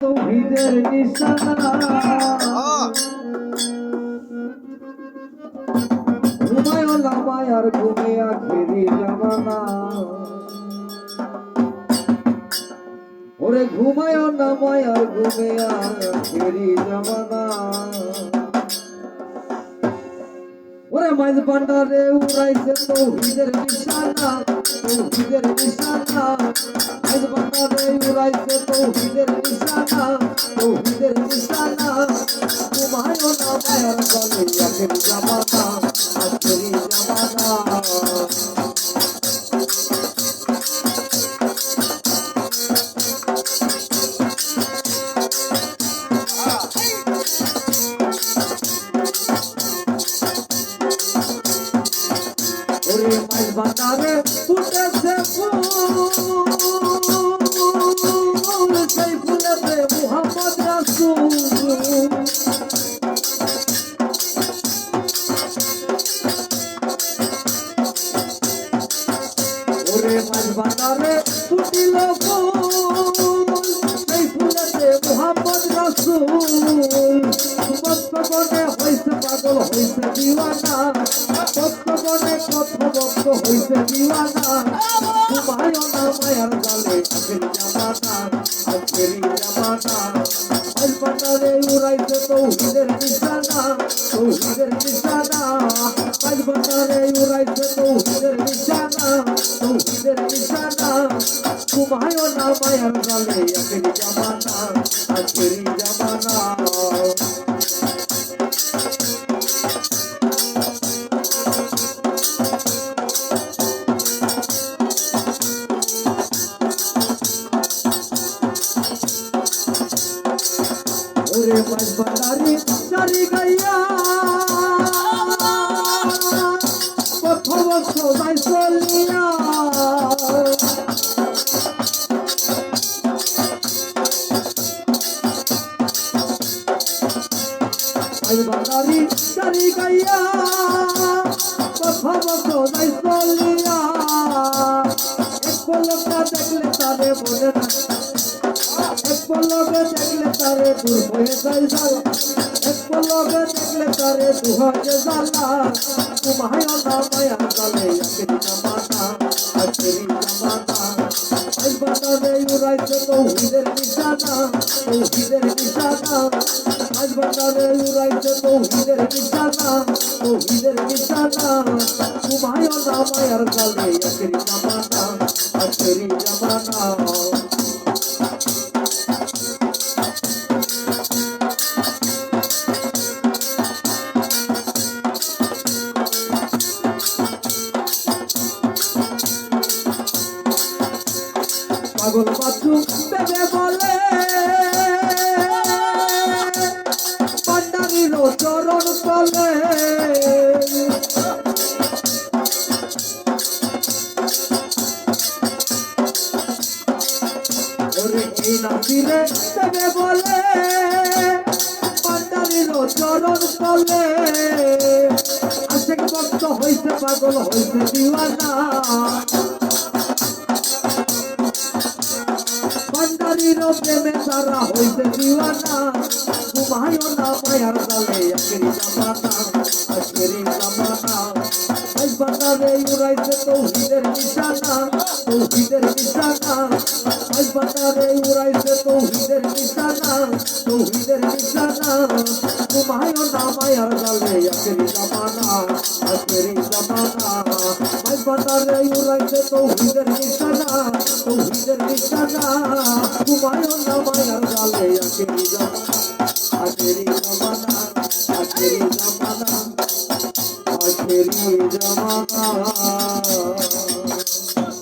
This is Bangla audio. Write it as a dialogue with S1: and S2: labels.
S1: তৌহিদের নিশানা ঘুমায়ও না মায়ার ঘুমে আখেরি জামানা ওরে ঘুমায়ও না মায়ার ঘুমে আখেরি জামানা ওরে মাইজ ভান্ডারে উড়াইছে তৌহিদের নিশানা তৌহিদের নিশানা মাইজ ভান্ডারে উড়াইছে তৌহিদের নিশানা তৌহিদের নিশানা ঘুমায়ও না মায়ার গলে আখেরি জামানা আখেরি জামানা ওরে মাইজ ভান্ডারে ফুটেছে ফুল সেই ফুলেতে মুহাম্মদ রাসূল ওরে মাইজ ভান্ডারে ফুটিল ফুল সেই ফুলেতে মুহাম্মদ রাসূল বনে হইছে পাগল হইছে দিওয়ানা বনে কথবদ্ধ হইছে দিওয়ানা ঘুমায়ও না মায়ার জালে আখেরি জামানা আখেরি জামানা আজ ভান্ডারে উড়াইছে তৌহিদের নিশানা তৌহিদের নিশানা আজ ভান্ডারে উড়াইছে তৌহিদের নিশানা তৌহিদের নিশানা ঘুমায়ও না মায়ার জালে আখেরি জামানা আখেরি জামানা ওরে মাইজ ভান্ডারি সারি গাইয়া প্রথম সবাই চলিয়া মাইজ ভান্ডারি সারি গাইয়া প্রথম সবাই চলিয়া এক পলকা দেখলে তারে মনে না এক পলকে দেখলে তারে দূর হয়ে যায় জ্বালা এক পলকে দেখলে তারে দূর হয়ে জ্বালা ঘুমায়ও না মায়ার জালে আখেরি জামানা আখেরি জামানা আজ ভান্ডারে উড়াইছে তৌহিদের নিশানা তৌহিদের নিশানা আজ ভান্ডারে উড়াইছে তৌহিদের নিশানা তৌহিদের নিশানা ঘুমায়ও না মায়ার জালে আখেরি জামানা আখেরি জামানা পাগল বাচ্চু দেবে বলে ভান্ডারির চরণ তলে ওরে এই নাচিরে দেবে বলে ভান্ডারির চরণ তলে আশেক ভক্ত হইছে পাগল হইছে দিওয়ানা ভান্ডারির প্রেমে তারা হইছে দিওয়ানা ঘুমায়ও না মায়ার জালে আখেরি জামানা আখেরি জামানা আজ ভান্ডারে উড়াইছে তৌহিদের নিশানা তৌহিদের নিশানা আজ ভান্ডারে উড়াইছে তৌহিদের নিশানা তৌহিদের নিশানা ঘুমায়ও না মায়ার জালে আখেরি জামানা আখেরি জামানা আজ ভান্ডারে উড়াইছে তৌহিদের নিশানা তৌহিদের নিশানা ঘুমায়ও না মায়ার জালে আখেরি জামানা আখেরি জামানা আখেরি জামানা আখেরি জামানা